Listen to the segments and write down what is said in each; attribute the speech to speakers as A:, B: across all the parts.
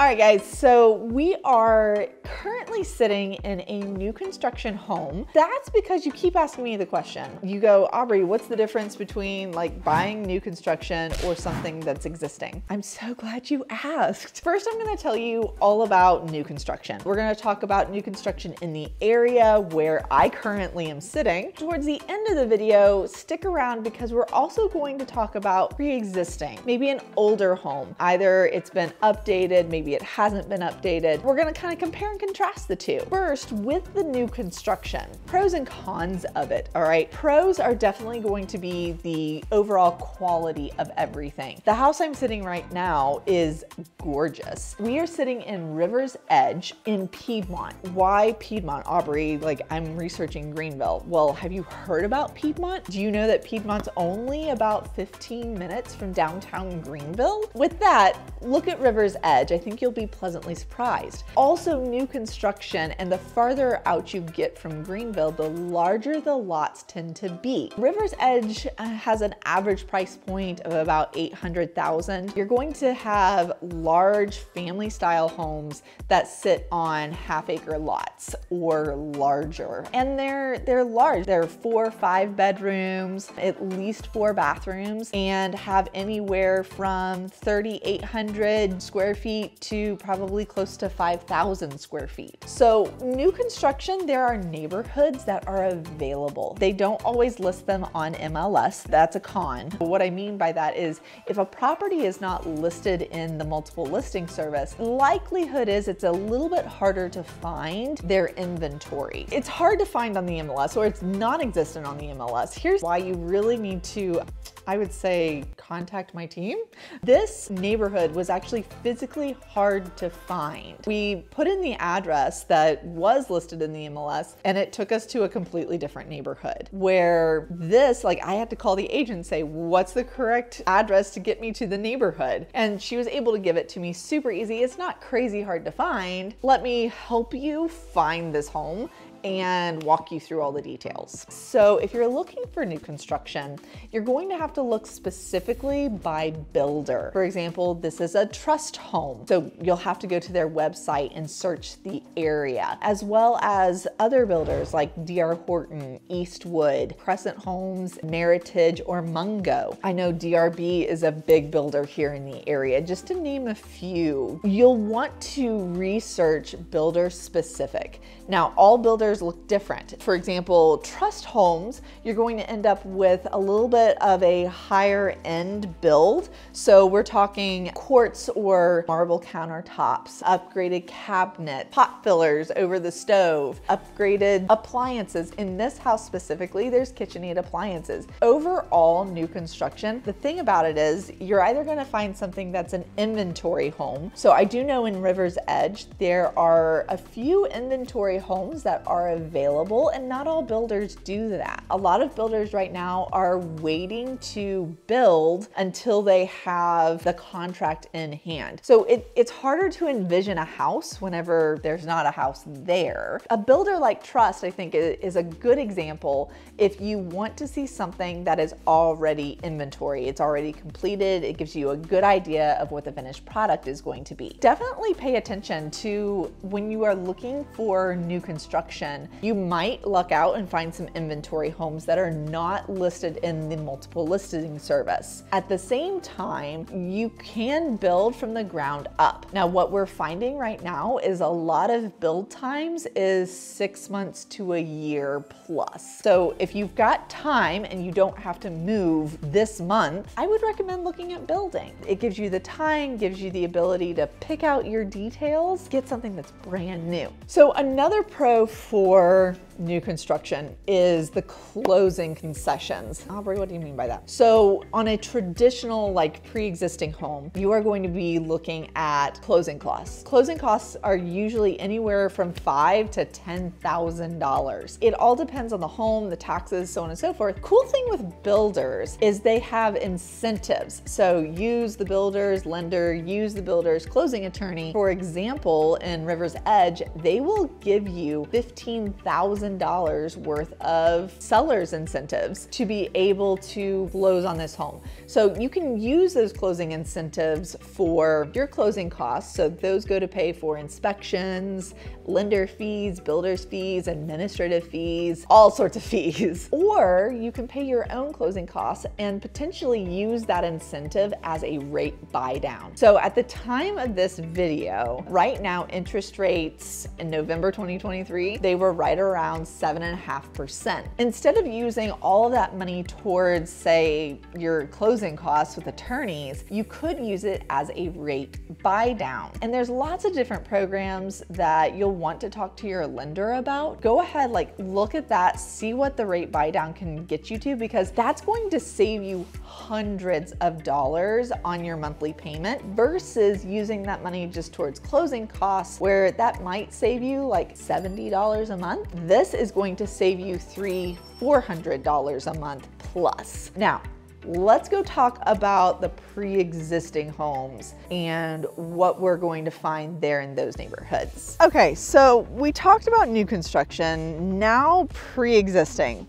A: All right, guys, so we are currently sitting in a new construction home. That's because you keep asking me the question. You go, Aubree, what's the difference between like buying new construction or something that's existing? I'm so glad you asked. First, I'm gonna tell you all about new construction. We're gonna talk about new construction in the area where I currently am sitting. Towards the end of the video, stick around because we're also going to talk about pre-existing, maybe an older home. Either it's been updated, maybe it hasn't been updated. We're gonna kind of compare and contrast the two. First, with the new construction, pros and cons of it, all right? Pros are definitely going to be the overall quality of everything. The house I'm sitting right now is gorgeous. We are sitting in River's Edge in Piedmont. Why Piedmont, Aubree? Like, I'm researching Greenville. Well, have you heard about Piedmont? Do you know that Piedmont's only about 15 minutes from downtown Greenville? With that, look at River's Edge. I think you'll be pleasantly surprised. Also, new construction, and the farther out you get from Greenville, the larger the lots tend to be. River's Edge has an average price point of about $800,000. You're going to have large family style homes that sit on half-acre lots or larger. And they're large. They're 4 or 5 bedrooms, at least 4 bathrooms, and have anywhere from 3,800 square feet to probably close to 5,000 square feet. So new construction, there are neighborhoods that are available. They don't always list them on MLS. That's a con. What I mean by that is if a property is not listed in the multiple listing service, likelihood is it's a little bit harder to find their inventory. It's hard to find on the MLS, or it's non-existent on the MLS. Here's why you really need to, I would say, contact my team. This neighborhood was actually physically hard to find. We put in the address that was listed in the MLS and it took us to a completely different neighborhood where this, like, I had to call the agent and say, what's the correct address to get me to the neighborhood? And she was able to give it to me super easy. It's not crazy hard to find. Let me help you find this home and walk you through all the details. So if you're looking for new construction, you're going to have to look specifically by builder. For example, this is a trust home. So you'll have to go to their website and search the area, as well as other builders like D.R. Horton, Eastwood, Crescent Homes, Meritage, or Mungo. I know DRB is a big builder here in the area, just to name a few. You'll want to research builder specific. Now, all builders look different. For example, trust homes, you're going to end up with a little bit of a higher end build. So we're talking quartz or marble countertops, upgraded cabinet, pot fillers over the stove, upgraded appliances. In this house specifically, there's KitchenAid appliances. Overall new construction, the thing about it is you're either gonna find something that's an inventory home. So I do know in River's Edge, there are a few inventory homes that are available, and not all builders do that. A lot of builders right now are waiting to build until they have the contract in hand. So it's harder to envision a house whenever there's not a house there. A builder like Trust, I think, is a good example if you want to see something that is already inventory. It's already completed. It gives you a good idea of what the finished product is going to be. Definitely pay attention to when you are looking for new construction. You might luck out and find some inventory homes that are not listed in the multiple listing service. At the same time, you can build from the ground up. Now, what we're finding right now is a lot of build times is 6 months to a year plus. So if you've got time and you don't have to move this month, I would recommend looking at building. It gives you the time, gives you the ability to pick out your details, get something that's brand new. So another pro for new construction is the closing concessions. Aubree, what do you mean by that? So on a traditional, like, pre-existing home, you are going to be looking at closing costs. Closing costs are usually anywhere from $5,000 to $10,000. It all depends on the home, the taxes, so on and so forth. Cool thing with builders is they have incentives. So use the builder's lender, use the builder's closing attorney. For example, in River's Edge, they will give you $15,000 $400,000 worth of seller's incentives to be able to close on this home. So you can use those closing incentives for your closing costs. So those go to pay for inspections, lender fees, builder's fees, administrative fees, all sorts of fees. Or you can pay your own closing costs and potentially use that incentive as a rate buy down. So at the time of this video, right now, interest rates in November 2023, they were right around 7.5%. Instead of using all of that money towards, say, your closing costs with attorneys, you could use it as a rate buy down. And there's lots of different programs that you'll want to talk to your lender about. Go ahead, look at that, see what the rate buy down can get you to, because that's going to save you hundreds of dollars on your monthly payment versus using that money just towards closing costs, where that might save you like $70 a month. This is going to save you $400 a month plus. Now, let's go talk about the pre-existing homes and what we're going to find there in those neighborhoods. Okay, so we talked about new construction, now pre-existing.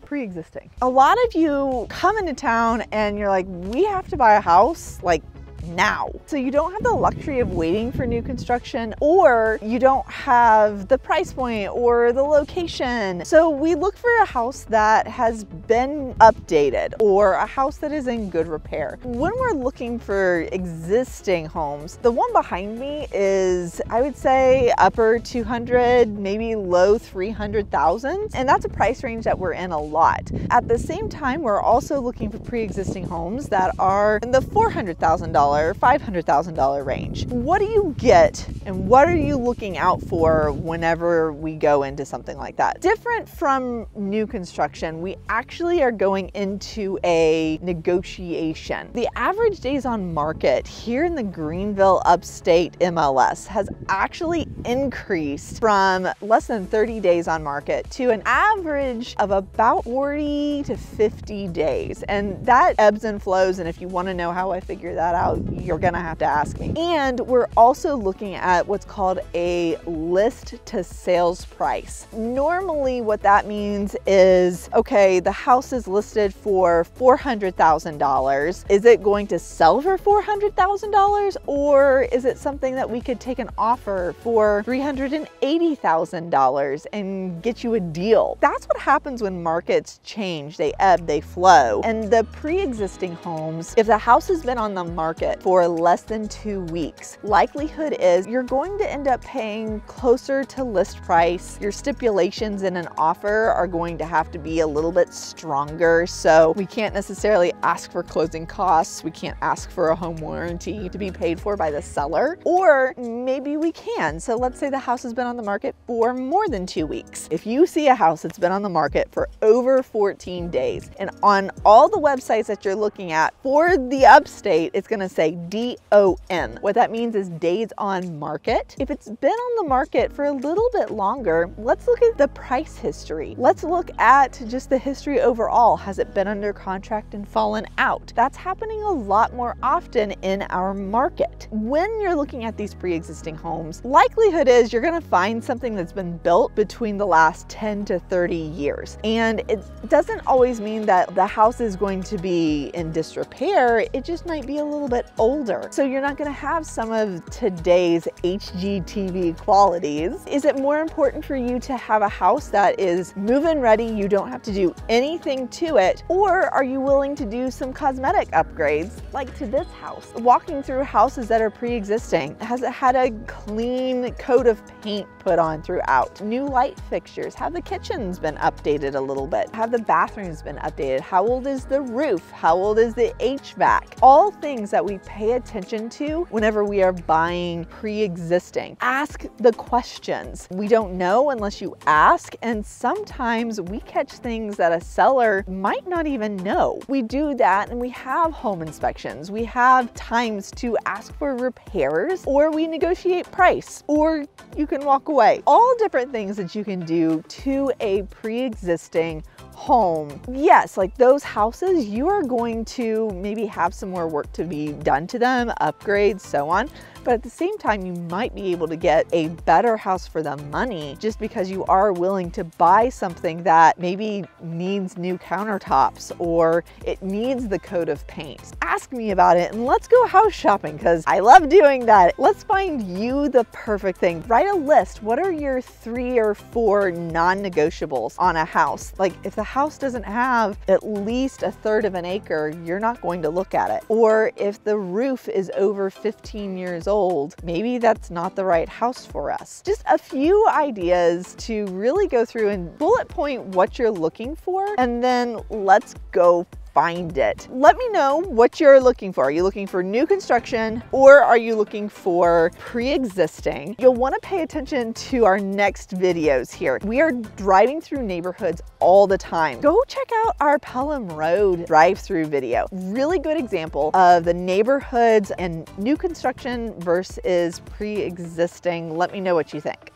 A: A lot of you come into town and you're like, we have to buy a house like now. So you don't have the luxury of waiting for new construction, or you don't have the price point or the location. So we look for a house that has been updated or a house that is in good repair. When we're looking for existing homes, the one behind me is, I would say, upper 200, maybe low 300,000. And that's a price range that we're in a lot. At the same time, we're also looking for pre-existing homes that are in the $400,000, $500,000 range. What do you get and what are you looking out for whenever we go into something like that? Different from new construction, we actually are going into a negotiation. The average days on market here in the Greenville upstate MLS has actually increased from less than 30 days on market to an average of about 40 to 50 days. And that ebbs and flows. And if you want to know how I figure that out, you're gonna have to ask me. And we're also looking at what's called a list to sales price. Normally what that means is, okay, the house is listed for $400,000. Is it going to sell for $400,000, or is it something that we could take an offer for $380,000 and get you a deal? That's what happens when markets change. They ebb, they flow. And the pre-existing homes, if the house has been on the market for less than 2 weeks, likelihood is you're going to end up paying closer to list price. Your stipulations in an offer are going to have to be a little bit stronger. So we can't necessarily ask for closing costs. We can't ask for a home warranty to be paid for by the seller, or maybe we can. So let's say the house has been on the market for more than 2 weeks. If you see a house that's been on the market for over 14 days, and on all the websites that you're looking at for the upstate, it's gonna say DOM. What that means is days on market. If it's been on the market for a little bit longer, let's look at the price history. Let's look at just the history overall. Has it been under contract and fallen out? That's happening a lot more often in our market. When you're looking at these pre-existing homes, likelihood is you're gonna find something that's been built between the last 10 to 30 years. And it doesn't always mean that the house is going to be in disrepair. It just might be a little bit older. So you're not gonna have some of today's HGTV qualities. Is it more important for you to have a house that is move-in ready, you don't have to do anything to it, or are you willing to do some cosmetic upgrades like to this house? Walking through houses that are pre-existing, has it had a clean coat of paint put on throughout? New light fixtures? Have the kitchens been updated a little bit? Have the bathrooms been updated? How old is the roof? How old is the HVAC? All things that we pay attention to whenever we are buying pre-existing. Ask the questions. We don't know unless you ask, and sometimes we catch things that a seller might not even know. We do that, and we have home inspections. We have times to ask for repairs, or we negotiate price, or you can walk away. All different things that you can do to a pre-existing home. Yes, like those houses, you are going to maybe have some more work to be done to them, upgrades, so on. but at the same time, you might be able to get a better house for the money just because you are willing to buy something that maybe needs new countertops or it needs the coat of paint. Ask me about it and let's go house shopping because I love doing that. Let's find you the perfect thing. Write a list. What are your 3 or 4 non-negotiables on a house? Like if the house doesn't have at least 1/3 of an acre, you're not going to look at it. Or if the roof is over 15 years old, maybe that's not the right house for us. Just a few ideas to really go through and bullet point what you're looking for, and then let's go find it. Let me know what you're looking for. Are you looking for new construction or are you looking for pre-existing? You'll want to pay attention to our next videos here. We are driving through neighborhoods all the time. Go check out our Pelham Road drive-through video. Really good example of the neighborhoods and new construction versus pre-existing. Let me know what you think.